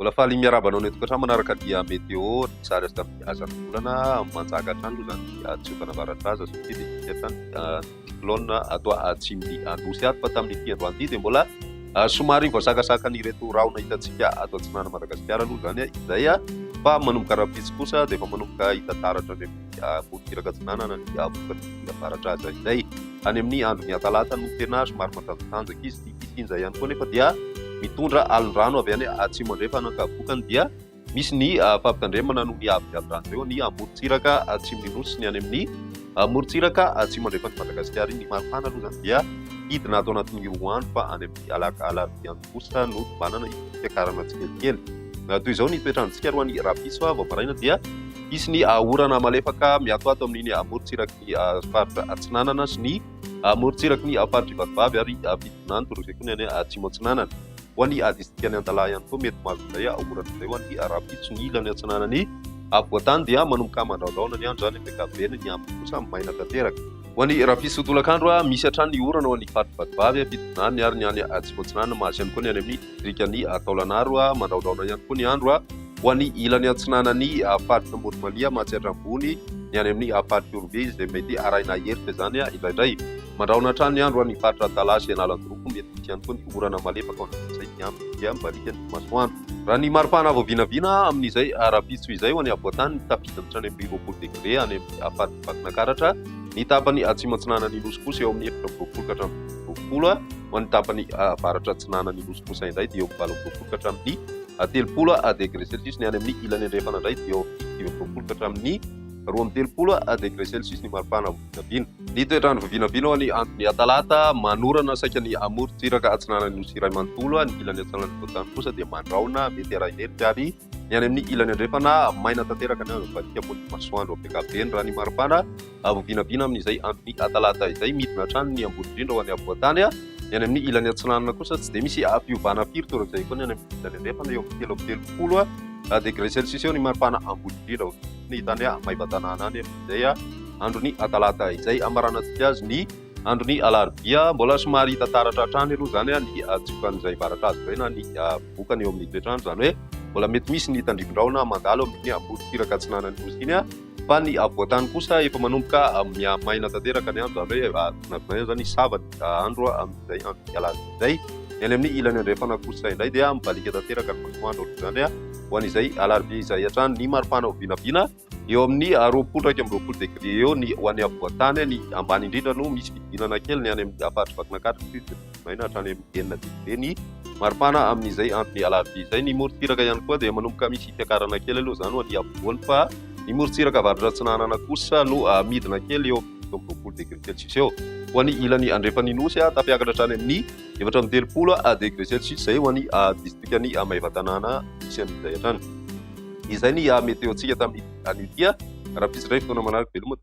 Mbola faly miaraba anao neto koa manaraka dia météo sary as tamin'ny azan'ny volana manjaka hatrany aloha zany tsioka navaratra azy satridy hatrany cyclone atao atsimon'ny andosy ato fa tamin'ity androany ity dia mbola somary voasakasakanyreto rahona hitantsika ato antsinana Madagasikara aloha zany izay fa manomboka rapitsy kosa dia efa manomboka hita taratra any amin'ny morotiraka atsinanana ny bokatra avaratra azy izay any amin'ny andron'ny atalata no tena somary matanjatanjaka izy isinja ihany koa nefa dia mitondra alondrano avy any atsimo andrefana ankavokany dia misy ny fampitandremana no ny avy rano eo ny morotsiraka atsimon'ny nosy sy ny any amin'ny morotsiraka atsimo andrefany Madagasikara ny maripana aloha zany dia hidina atao anatin'ny roa andro fa any amin'ny alarobia kosa no manana fiakarana tsikelikely toy izao ny toetrantsika roa ny rapiso vao maraina dia misy ny orana malefaka miatoato amin'iny morotsiraky ny faritra atsinanana sy ny morotsiraky ny faritra ivatovavy ary fitonany toroizay koa ny any atsimo atsinanana ho an'ny distrikany Antalahy ihany koa mety mahazo izay orana izay ho an'ny rapiso ny ilany atsinanany voatany dia manomboka mandraondraona ny andro zany ankabeny ny ambiny kosa maina tanteraka ho an'ny rapiso tolakandro misy hatrany ny orana ho an'ny faritra ivatovavy fitonany ary ny any atsimo atsinanana mahazo ihany koa ny any amin'ny distrikany Taolagnaro mandraondraona ihany koa ny andro ho an'ny ilany atsinanany faritra Moronmalia mahatsiatra ambony ny any amin'ny faritra Orobe izay mety arahina heritra zany indraindray mandraona hatrany ny andro ho an'ny faritra Talasy Analandroko mety misy ihany koa ny orana malefaka izay ny ambiny dia mbalika ny masoandro raha ny maripana vao vinavina amin'izay rapiso izay ho an'ny avoatany tafiditra any amin'ny 20 degré any amin'ny faritra Vakinakaratra ny tapany atsimo atsinanany nosy kosa eo amin'ny 20 ka hatramin'ny 20 ho an'ny tapany avaratra atsinanany nosy kosa indray dia eo amin'ny 20 ka hatramin'ny 30 degré celsius ny any amin'ny ilany andrefana indray dia eo amin'ny 20 ka hatramin'ny 20 degré celsius ny maripana vinavina ny toetrandro vinavina ho an'ny andron'ny atalata manorana saika ny morotsiraka atsinanany nosy iray manontolo ny ilany atsinanany voatany kosa dia mandraona mety arahinelitra ary ny any amin'ny ilany andrefana maina tanteraka ny valika mony masoandro ampekabeny raha ny maripana vinavina amin'izay andron'ny atalata izay midina hatrany ny ambony indrindra ho an'ny avoatany ny any amin'ny ilany atsinanana kosa tsy dia misy fiovana firy torak'izay koa ny any amin'ny ilany andrefana eo amin'ny 30 degré celsius eo ny maripana ambony indrindra ny hitany maivatanana any amin'izay andron'ny atalata izay amaranantsika azy ny andron'ny alarobia mbola somary hita taratra hatrany aloha zany ny tsiokan'izay varatra azy ireny ny bokany eo amin'ny toetrandro zany hoe mbola mety misy ny tandrivondraona mandalo amin'ny morotsiraka atsinanany nosy iny fa ny voatany kosa efa manomboka maina tanteraka ny andro zany hoe vinavina zany savany andro amin'izay andron'ny alarobia izay ny any amin'ny ilany andrefana kosa indray dia mibalika tanteraka ny masoandro zany ho an'izay alarobia izay hatrany ny maripana vinavina eo amin'ny 20 degré eo ny ho an'ny avoatany ny ambany indrindra no misy fidinana kely ny any amin'ny faritra Vakinakaratra maina hatrany amin'ny 9 degré ny maripana amin'izay andron'ny alarobia izay ny morotsiraka ihany koa dia manomboka misy fiakarana kely aloha zany ho an'ny avoany fa ny morotsiraka avaratra atsinanana kosa no midina kely eo 20 degré celsius eo ho an'ny ilany andrefany nosy tafiakatra hatrany amin'ny 30 degré celsius izay ho an'ny distrikany Maivatanana misy an'izay hatrany izay ny météo tsika tamin'ny an'ity raha pisy indray fotoana manaraka veloma